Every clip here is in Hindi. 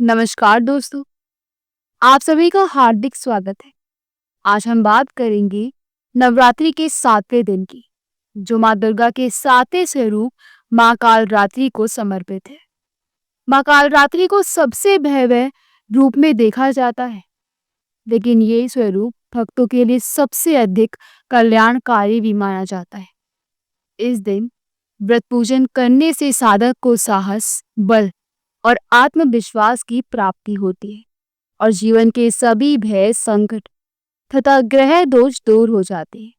नमस्कार दोस्तों, आप सभी का हार्दिक स्वागत है। आज हम बात करेंगे नवरात्रि के 7वें दिन की, जो माँ दुर्गा के 7वें स्वरूप माँ कालरात्रि को समर्पित है। माँ कालरात्रि को सबसे भयावह रूप में देखा जाता है, लेकिन ये स्वरूप भक्तों के लिए सबसे अधिक कल्याणकारी भी माना जाता है। इस दिन व्रत पूजन करने से साधक को साहस, बल और आत्मविश्वास की प्राप्ति होती है और जीवन के सभी भय, संकट तथा ग्रह दोष दूर हो जाते हैं।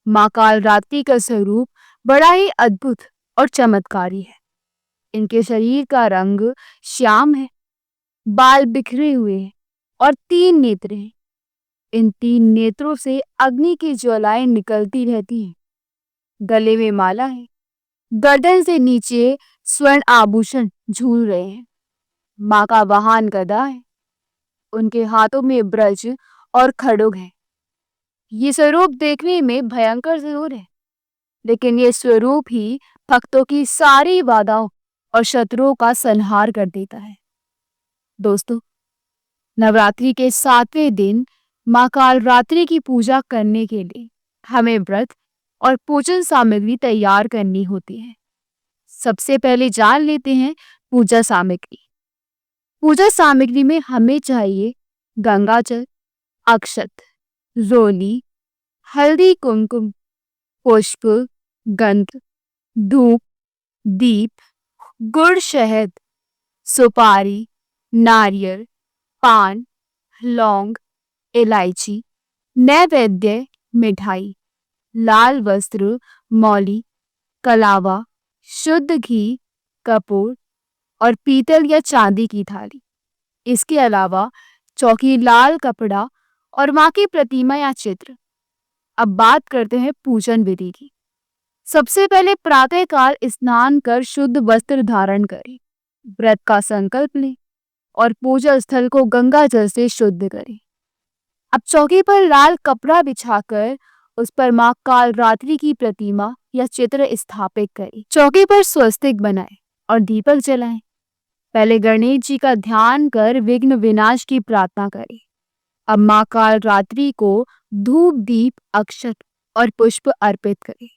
माँ कालरात्रि का स्वरूप बड़ा ही अद्भुत और चमत्कारी है। इनके शरीर का रंग श्याम है, बाल बिखरे हुए हैं और 3 नेत्र हैं। इन 3 नेत्रों से अग्नि की ज्वालाएं निकलती रहती हैं। गले में माला है, गर्दन से नीचे स्वर्ण आभूषण झूल रहे हैं। माँ का वाहन गदा है, उनके हाथों में ब्रज और खड्ग है। ये स्वरूप देखने में भयंकर जरूर है, लेकिन ये स्वरूप ही भक्तों की सारी बाधाओं और शत्रुओं का संहार कर देता है। दोस्तों, नवरात्रि के 7वें दिन माँ कालरात्रि की पूजा करने के लिए हमें व्रत और पूजन सामग्री तैयार करनी होती है। सबसे पहले जान लेते हैं पूजा सामग्री। पूजा सामग्री में हमें चाहिए गंगाजल, अक्षत, रोली, हल्दी, कुमकुम, पुष्प, गंध, धूप, दीप, गुड़, शहद, सुपारी, नारियल, पान, लौंग, इलायची, नैवेद्य, मिठाई, लाल वस्त्र, मौली, कलावा, शुद्ध घी, कपूर और पीतल या चांदी की थाली। इसके अलावा चौकी, लाल कपड़ा और माँ की प्रतिमा या चित्र। अब बात करते हैं पूजन विधि की। सबसे पहले प्रातःकाल स्नान कर शुद्ध वस्त्र धारण करें, व्रत का संकल्प लें और पूजा स्थल को गंगा जल से शुद्ध करें। अब चौकी पर लाल कपड़ा बिछाकर उस पर माँ कालरात्रि की प्रतिमा या चित्र स्थापित करें। चौकी पर स्वस्तिक बनाएं और दीपक जलाएं। पहले गणेश जी का ध्यान कर विघ्न विनाश की प्रार्थना करें। अब माँ कालरात्रि को धूप, दीप, अक्षत और पुष्प अर्पित करें।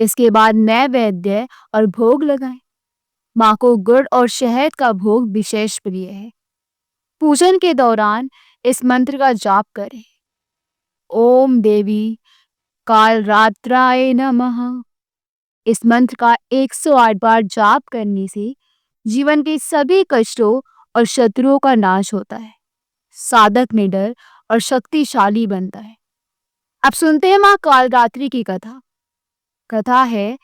इसके बाद नैवेद्य और भोग लगाएं। माँ को गुड़ और शहद का भोग विशेष प्रिय है। पूजन के दौरान इस मंत्र का जाप करें। ओम देवी कालरात्राय नमः। इस मंत्र का 108 बार जाप करने से जीवन के सभी कष्टों और शत्रुओं का नाश होता है। साधक निडर और शक्तिशाली बनता है। अब सुनते हैं माँ कालरात्रि की कथा। कथा है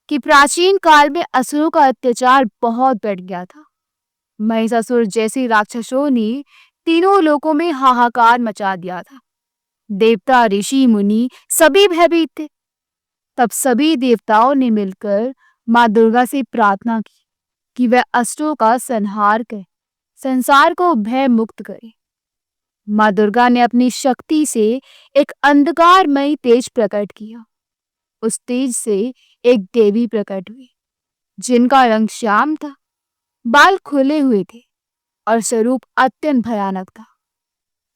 कि प्राचीन काल में असुरों का अत्याचार बहुत बढ़ गया था। महिषासुर जैसे राक्षसों ने तीनों लोकों में हाहाकार मचा दिया था। देवता, ऋषि, मुनि सभी भयभीत थे। तब सभी देवताओं ने मिलकर माँ दुर्गा से प्रार्थना की कि वह असुरों का संहार कर संसार को भय मुक्त करे। माँ दुर्गा ने अपनी शक्ति से एक अंधकारमयी तेज प्रकट किया। उस तेज से एक देवी प्रकट हुई, जिनका रंग श्याम था, बाल खुले हुए थे और स्वरूप अत्यंत भयानक था।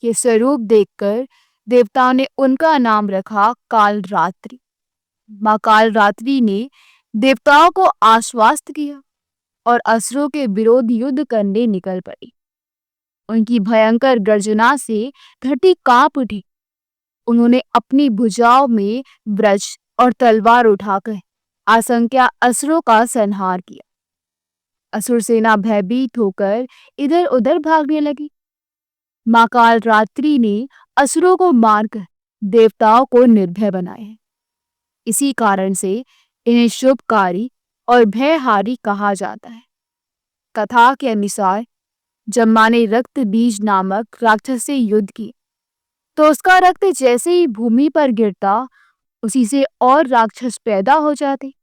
ये स्वरूप देखकर देवताओं ने उनका नाम रखा कालरात्रि। माँ कालरात्रि ने देवताओं को आश्वस्त किया और असुरों के विरोध युद्ध करने निकल पड़ी। उनकी भयंकर गर्जना से धरती कांप उठी। उन्होंने अपनी भुजाओं में ब्रज और तलवार उठाकर असंख्य असुरों का संहार किया। असुर सेना भयभीत होकर इधर उधर भागने लगी। माँ कालरात्रि ने असुरों को मारकर देवताओं को निर्भय बनाया। इसी कारण से इन्हें शुभकारी और भयहारी कहा जाता है। कथा के अनुसार जब माँ ने रक्त बीज नामक राक्षस से युद्ध किया, तो उसका रक्त जैसे ही भूमि पर गिरता, उसी से और राक्षस पैदा हो जाते।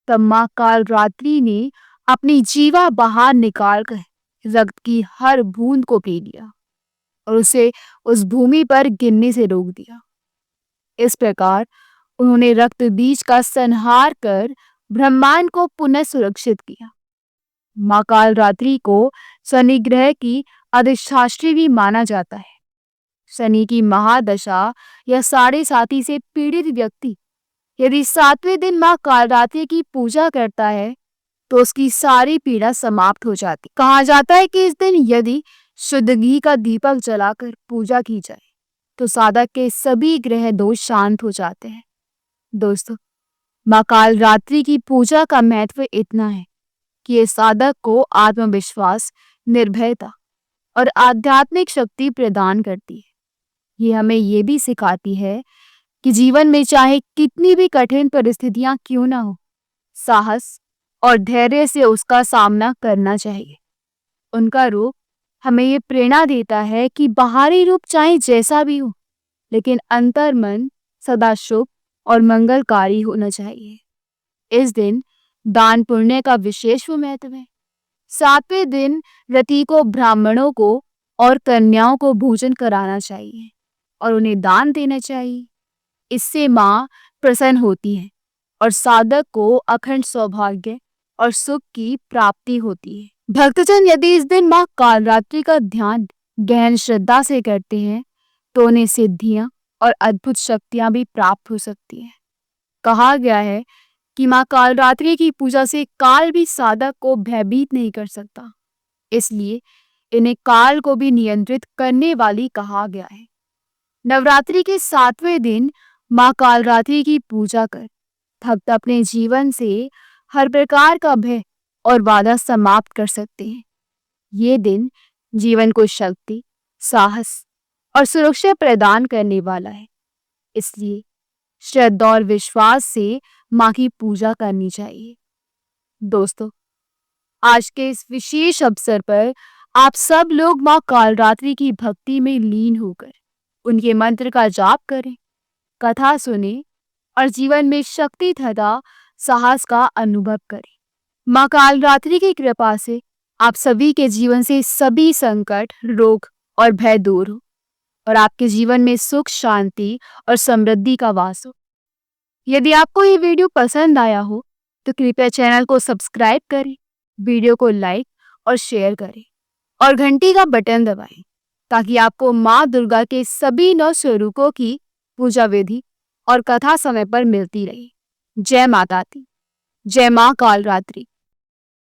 तब माँ कालरात्रि ने अपनी जीवा बाहर निकालकर रक्त की हर बूंद को पी लिया और उसे उस भूमि पर गिरने से रोक दिया। इस प्रकार उन्होंने रक्त बीज का संहार कर ब्रह्मांड को पुनः सुरक्षित किया। माँ कालरात्रि को शनि ग्रह की अधिष्ठात्री भी माना जाता है। शनि की महादशा या साढ़े साती से पीड़ित व्यक्ति यदि 7वें दिन माँ कालरात्रि की पूजा करता है तो उसकी सारी पीड़ा समाप्त हो जाती। कहा जाता है कि इस दिन यदि शुद्ध घी का दीपक जलाकर पूजा की जाए तो साधक के सभी ग्रह दोष शांत हो जाते हैं। दोस्तों, माँ कालरात्रि की पूजा का महत्व इतना है कि ये साधक को आत्मविश्वास, निर्भयता और आध्यात्मिक शक्ति प्रदान करती है। ये हमें ये भी सिखाती है कि जीवन में चाहे कितनी भी कठिन परिस्थितियां क्यों ना हो, साहस और धैर्य से उसका सामना करना चाहिए। उनका रूप हमें ये प्रेरणा देता है कि बाहरी रूप चाहे जैसा भी हो, लेकिन अंतर मन सदा शुभ और मंगलकारी होना चाहिए। इस दिन दान पुण्य का विशेष महत्व है। 7वें दिन रति को ब्राह्मणों को और कन्याओं को भोजन कराना चाहिए और उन्हें दान देना चाहिए। इससे माँ प्रसन्न होती है और साधक को अखंड सौभाग्य और सुख की प्राप्ति होती है। भक्तजन यदि इस दिन माँ कालरात्रि का ध्यान गहन श्रद्धा से करते हैं तो उन्हें सिद्धियां और अद्भुत शक्तियां भी प्राप्त हो सकती हैं। कहा गया है कि माँ कालरात्रि की पूजा से काल भी साधक को भयभीत नहीं कर सकता, इसलिए इन्हें काल को भी नियंत्रित करने वाली कहा गया है। नवरात्रि के 7वें दिन माँ कालरात्रि की पूजा कर भक्त अपने जीवन से हर प्रकार का भय और बाधा समाप्त कर सकते हैं। ये दिन जीवन को शक्ति, साहस और सुरक्षा प्रदान करने वाला है, इसलिए श्रद्धा और विश्वास से माँ की पूजा करनी चाहिए। दोस्तों, आज के इस विशेष अवसर पर आप सब लोग माँ कालरात्रि की भक्ति में लीन होकर उनके मंत्र का जाप करें, कथा सुने और जीवन में शक्ति तथा साहस का अनुभव करें। माँ कालरात्रि की कृपा से आप सभी के जीवन से सभी संकट, रोग और भय दूर हो और आपके जीवन में सुख, शांति और समृद्धि का वास हो। यदि आपको ये वीडियो पसंद आया हो तो कृपया चैनल को सब्सक्राइब करें, वीडियो को लाइक और शेयर करें और घंटी का बटन दबाएं ताकि आपको माँ दुर्गा के सभी 9 स्वरूपों की पूजा विधि और कथा समय पर मिलती रहे। जय माता दी, जय माँ कालरात्रि।